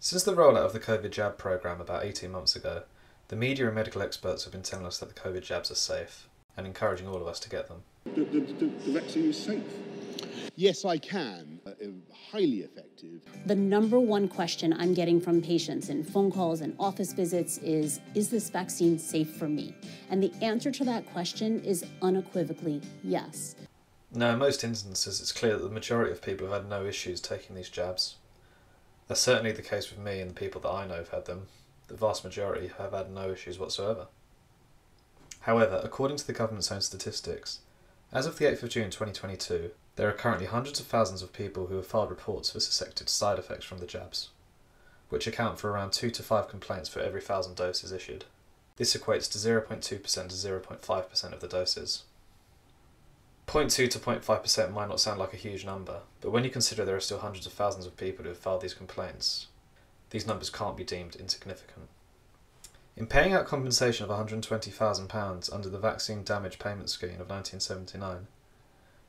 Since the rollout of the COVID jab programme about 18 months ago, the media and medical experts have been telling us that the COVID jabs are safe and encouraging all of us to get them. The vaccine is safe. Yes, I can. Highly effective. The number one question I'm getting from patients in phone calls and office visits is this vaccine safe for me? And the answer to that question is unequivocally yes. Now, in most instances, it's clear that the majority of people have had no issues taking these jabs. That's certainly the case with me and the people that I know have had them. The vast majority have had no issues whatsoever. However, according to the government's own statistics, as of the 8th of June 2022, there are currently hundreds of thousands of people who have filed reports for suspected side effects from the jabs, which account for around 2 to 5 complaints for every 1,000 doses issued. This equates to 0.2% to 0.5% of the doses. 0.2 to 0.5% might not sound like a huge number, but when you consider there are still hundreds of thousands of people who have filed these complaints, these numbers can't be deemed insignificant. In paying out compensation of £120,000 under the Vaccine Damage Payment Scheme of 1979,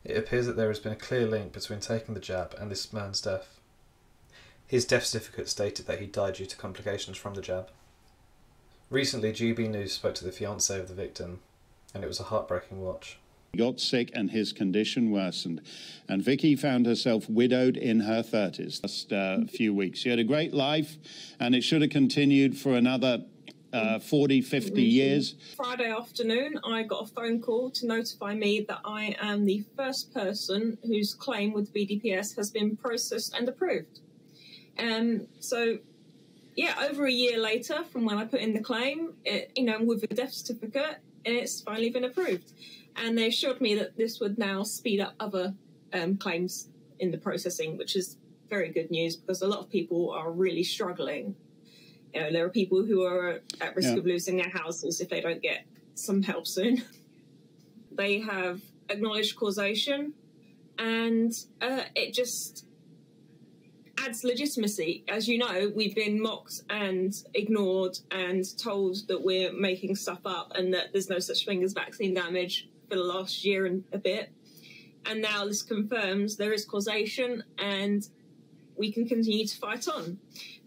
it appears that there has been a clear link between taking the jab and this man's death. His death certificate stated that he died due to complications from the jab. Recently, GB News spoke to the fiancé of the victim, and it was a heartbreaking watch. He got sick and his condition worsened, and Vicky found herself widowed in her 30s last few weeks. She had a great life, and it should have continued for another 40, 50 years. Friday afternoon, I got a phone call to notify me that I am the first person whose claim with BDPS has been processed and approved. So, yeah, over a year later from when I put in the claim, with a death certificate, it's finally been approved. And they assured me that this would now speed up other claims in the processing, which is very good news because a lot of people are really struggling. There are people who are at risk of losing their houses if they don't get some help soon. They have acknowledged causation, and it just adds legitimacy. As you know, we've been mocked and ignored and told that we're making stuff up and that there's no such thing as vaccine damage for the last year and a bit. And now this confirms there is causation and we can continue to fight on.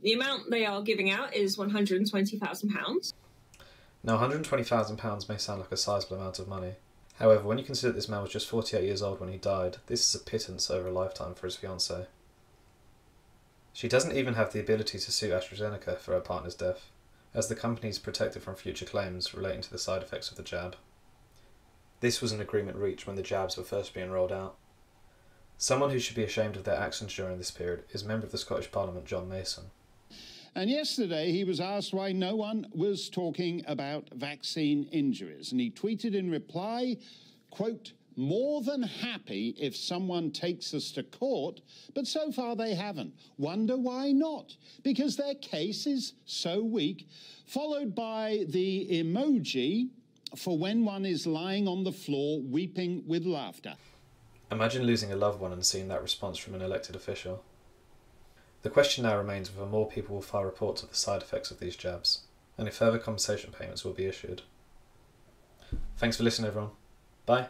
The amount they are giving out is £120,000. Now, £120,000 may sound like a sizable amount of money. However, when you consider this man was just 48 years old when he died, this is a pittance over a lifetime for his fiancée. She doesn't even have the ability to sue AstraZeneca for her partner's death, as the company is protected from future claims relating to the side effects of the jab. This was an agreement reached when the jabs were first being rolled out. Someone who should be ashamed of their actions during this period is Member of the Scottish Parliament John Mason. And yesterday he was asked why no one was talking about vaccine injuries. And he tweeted in reply, quote, "More than happy if someone takes us to court, but so far they haven't. Wonder why not? Because their case is so weak." Followed by the emoji for when one is lying on the floor weeping with laughter. Imagine losing a loved one and seeing that response from an elected official. The question now remains whether more people will file reports of the side effects of these jabs, and if further compensation payments will be issued. Thanks for listening, everyone. Bye.